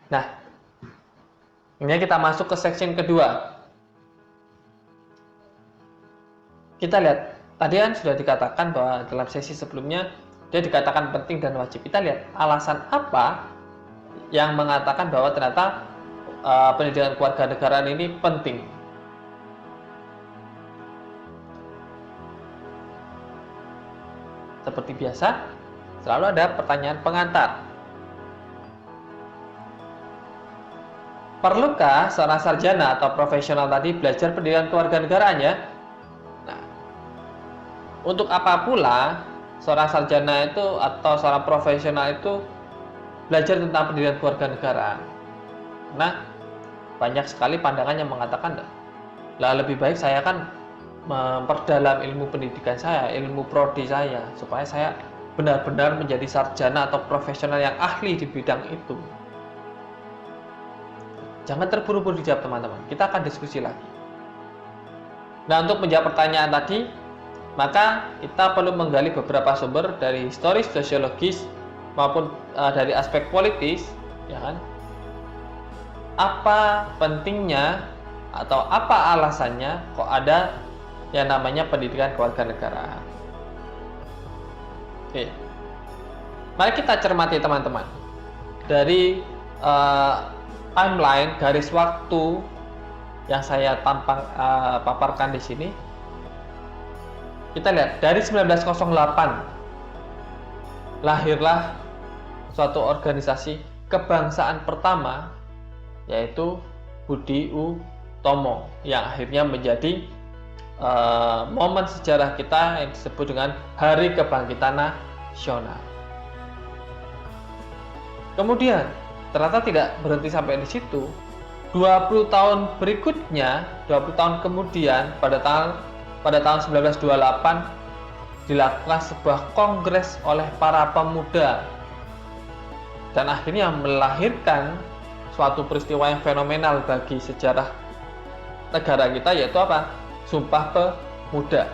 Nah, ini kita masuk ke section kedua. Kita lihat, tadi kan sudah dikatakan bahwa dalam sesi sebelumnya dia dikatakan penting dan wajib. Kita lihat alasan apa yang mengatakan bahwa ternyata pendidikan kewarganegaraan ini penting. Seperti biasa, selalu ada pertanyaan pengantar. Perlukah seorang sarjana atau profesional tadi belajar pendidikan kewarganegaraan ya? Nah, untuk apa pula seorang sarjana itu atau seorang profesional itu belajar tentang pendidikan kewarganegaraan? Nah, banyak sekali pandangan yang mengatakan, lah lebih baik saya kan memperdalam ilmu pendidikan saya, ilmu prodi saya, supaya saya benar-benar menjadi sarjana atau profesional yang ahli di bidang itu. Jangan terburu-buru dijawab teman-teman, kita akan diskusi lagi. Nah, untuk menjawab pertanyaan tadi, maka kita perlu menggali beberapa sumber dari historis, sosiologis, maupun dari aspek politis, ya kan? Apa pentingnya atau apa alasannya kok ada yang namanya pendidikan kewarganegaraan? Oke, mari kita cermati teman-teman dari timeline garis waktu yang saya paparkan di sini. Kita lihat dari 1908 lahirlah suatu organisasi kebangsaan pertama, yaitu Budi Utomo, yang akhirnya menjadi momen sejarah kita yang disebut dengan Hari Kebangkitan Nasional. Kemudian ternyata tidak berhenti sampai di situ. 20 tahun berikutnya, 20 tahun kemudian, pada tahun 1928 dilakukan sebuah kongres oleh para pemuda dan akhirnya melahirkan suatu peristiwa yang fenomenal bagi sejarah negara kita, yaitu apa? Sumpah Pemuda.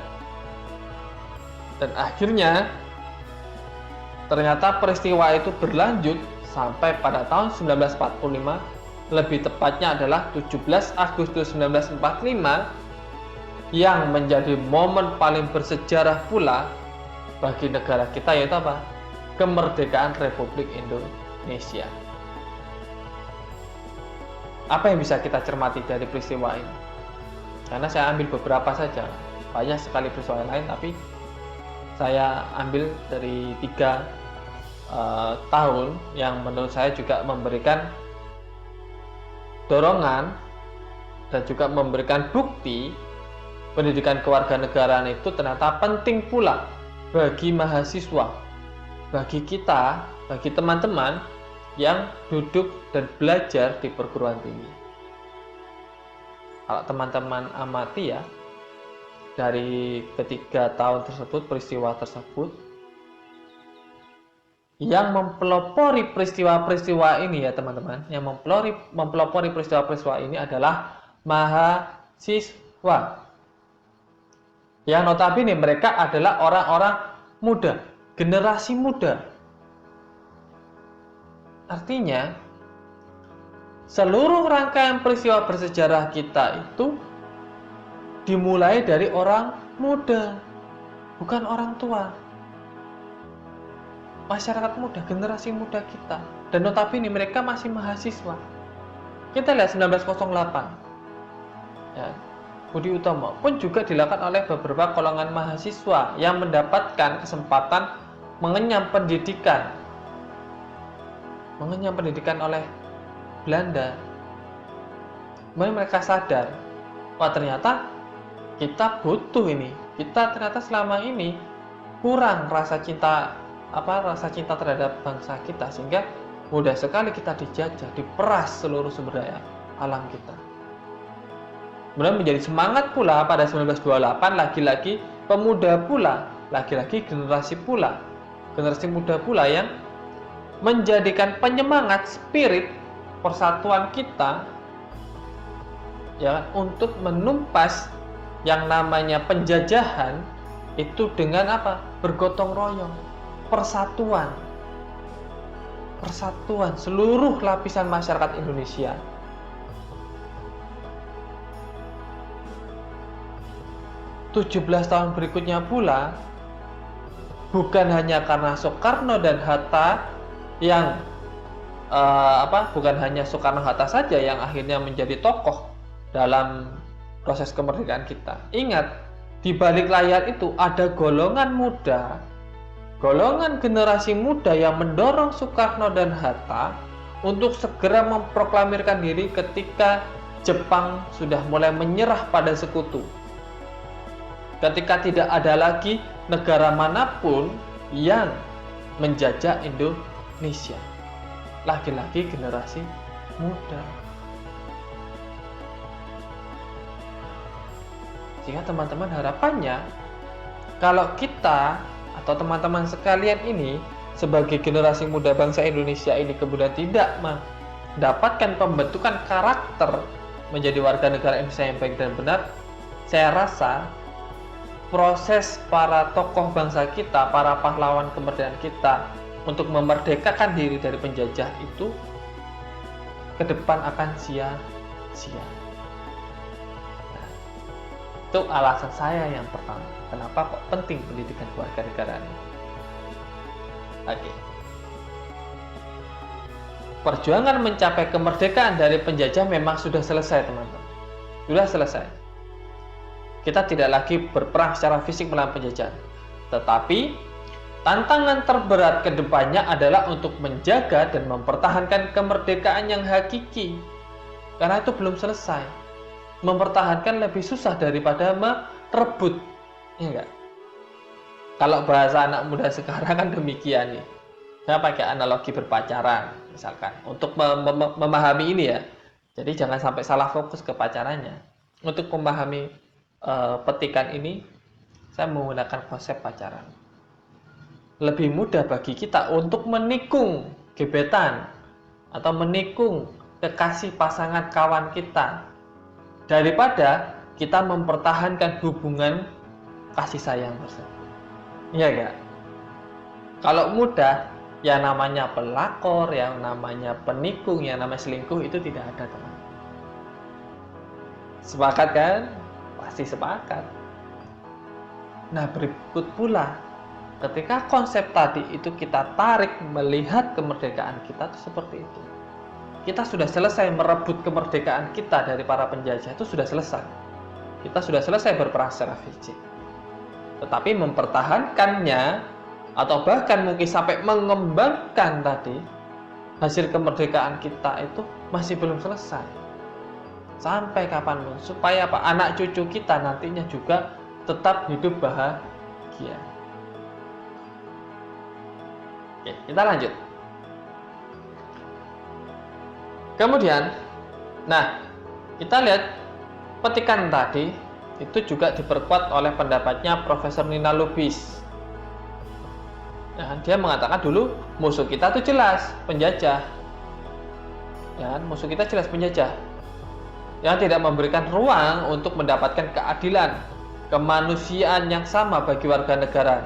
Dan akhirnya ternyata peristiwa itu berlanjut sampai pada tahun 1945, lebih tepatnya adalah 17 Agustus 1945, yang menjadi momen paling bersejarah pula bagi negara kita, yaitu apa? Kemerdekaan Republik Indonesia. Apa yang bisa kita cermati dari peristiwa ini? Karena saya ambil beberapa saja, banyak sekali peristiwa lain, tapi saya ambil dari 3 tahun yang menurut saya juga memberikan dorongan dan juga memberikan bukti pendidikan kewarganegaraan itu ternyata penting pula bagi mahasiswa, bagi kita, bagi teman-teman yang duduk dan belajar di perguruan tinggi. Kalau teman-teman amati ya, dari ketiga tahun tersebut, peristiwa tersebut, yang mempelopori peristiwa-peristiwa ini ya teman-teman, yang mempelopori peristiwa-peristiwa ini adalah mahasiswa, yang notabene mereka adalah orang-orang muda, generasi muda. Artinya seluruh rangkaian peristiwa bersejarah kita itu dimulai dari orang muda, bukan orang tua. Masyarakat muda, generasi muda kita, dan notabene mereka masih mahasiswa. Kita lihat 1908 ya, Budi Utomo pun juga dilakukan oleh beberapa golongan mahasiswa yang mendapatkan kesempatan mengenyam pendidikan oleh Belanda. Kemudian mereka sadar, wah ternyata kita butuh ini, kita ternyata selama ini kurang rasa cinta terhadap bangsa kita, sehingga mudah sekali kita dijajah, diperas seluruh sumber daya alam kita. Kemudian menjadi semangat pula pada 1928, lagi-lagi pemuda pula, lagi-lagi generasi muda pula yang menjadikan penyemangat spirit persatuan kita ya, untuk menumpas yang namanya penjajahan itu dengan apa? Bergotong royong, persatuan. persatuan seluruh lapisan masyarakat Indonesia. "17 tahun berikutnya pula, bukan hanya karena Soekarno dan Hatta yang bukan hanya Soekarno-Hatta saja yang akhirnya menjadi tokoh dalam proses kemerdekaan kita. Ingat, di balik layar itu ada golongan muda, golongan generasi muda yang mendorong Soekarno dan Hatta untuk segera memproklamirkan diri ketika Jepang sudah mulai menyerah pada sekutu. Ketika tidak ada lagi negara manapun yang menjajah Indonesia. Lagi-lagi generasi muda. Sehingga teman-teman harapannya, kalau kita atau teman-teman sekalian ini sebagai generasi muda bangsa Indonesia ini kemudian tidak mendapatkan pembentukan karakter menjadi warga negara Indonesia yang baik dan benar, saya rasa proses para tokoh bangsa kita, para pahlawan kemerdekaan kita untuk memerdekakan diri dari penjajah itu ke depan akan sia-sia. Nah, itu alasan saya yang pertama. Kenapa kok penting pendidikan kewarganegaraan ini? Oke. Perjuangan mencapai kemerdekaan dari penjajah memang sudah selesai, teman-teman. Sudah selesai. Kita tidak lagi berperang secara fisik melawan penjajah. Tetapi tantangan terberat ke depannya adalah untuk menjaga dan mempertahankan kemerdekaan yang hakiki. Karena itu belum selesai. Mempertahankan lebih susah daripada merebut. Ya enggak? Kalau bahasa anak muda sekarang kan demikian nih. Saya pakai analogi berpacaran, misalkan. Untuk memahami ini ya. Jadi jangan sampai salah fokus ke pacarannya. Untuk memahami petikan ini, saya menggunakan konsep pacaran. Lebih mudah bagi kita untuk menikung gebetan atau menikung kekasih pasangan kawan kita daripada kita mempertahankan hubungan kasih sayang tersebut. Iya enggak? Kalau mudah, yang namanya pelakor, yang namanya penikung, yang namanya selingkuh itu tidak ada, teman. Sepakat kan? Pasti sepakat. Nah, berikut pula ketika konsep tadi itu kita tarik melihat kemerdekaan kita itu seperti itu. Kita sudah selesai merebut kemerdekaan kita dari para penjajah, itu sudah selesai. Kita sudah selesai berperang secara fisik. Tetapi mempertahankannya atau bahkan mungkin sampai mengembangkan tadi hasil kemerdekaan kita itu masih belum selesai. Sampai kapanpun supaya anak cucu kita nantinya juga tetap hidup bahagia. Oke, kita lanjut. Kemudian, nah, kita lihat petikan tadi itu juga diperkuat oleh pendapatnya Profesor Nina Lubis. Nah, dia mengatakan dulu musuh kita itu jelas penjajah. Ya, musuh kita jelas penjajah yang tidak memberikan ruang untuk mendapatkan keadilan, kemanusiaan yang sama bagi warga negara.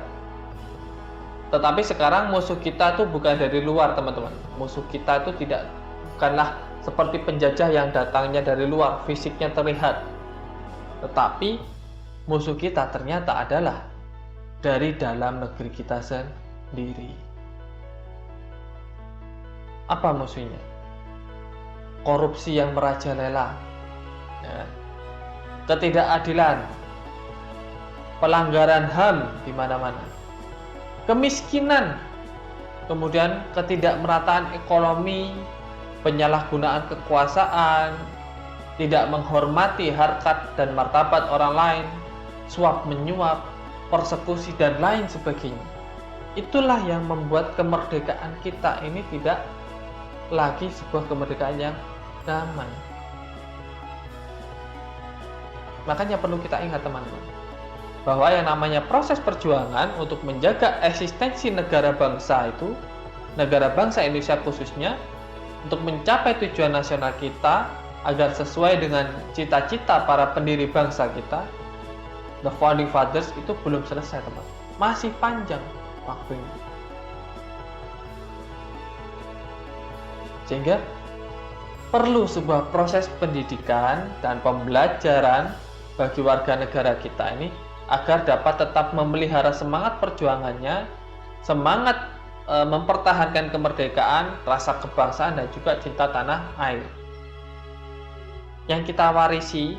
Tetapi sekarang musuh kita itu bukan dari luar, teman-teman. Musuh kita itu bukanlah seperti penjajah yang datangnya dari luar, fisiknya terlihat. Tetapi musuh kita ternyata adalah dari dalam negeri kita sendiri. Apa musuhnya? Korupsi yang merajalela, ya. Ketidakadilan, pelanggaran HAM di mana-mana, kemiskinan, kemudian ketidakmerataan ekonomi, penyalahgunaan kekuasaan, tidak menghormati harkat dan martabat orang lain, suap menyuap, persekusi dan lain sebagainya. Itulah yang membuat kemerdekaan kita ini tidak lagi sebuah kemerdekaan yang damai. Makanya perlu kita ingat, teman-teman, bahwa yang namanya proses perjuangan untuk menjaga eksistensi negara bangsa itu, negara bangsa Indonesia khususnya, untuk mencapai tujuan nasional kita agar sesuai dengan cita-cita para pendiri bangsa kita, the founding fathers, itu belum selesai, teman. Masih panjang waktunya. Sehingga perlu sebuah proses pendidikan dan pembelajaran bagi warga negara kita ini agar dapat tetap memelihara semangat perjuangannya, semangat mempertahankan kemerdekaan, rasa kebangsaan dan juga cinta tanah air. Yang kita warisi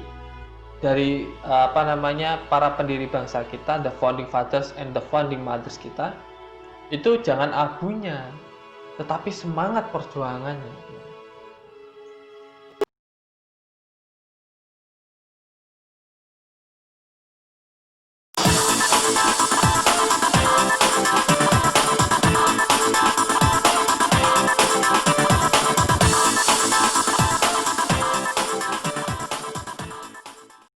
dari para pendiri bangsa kita, the founding fathers and the founding mothers kita, itu jangan abunya, tetapi semangat perjuangannya.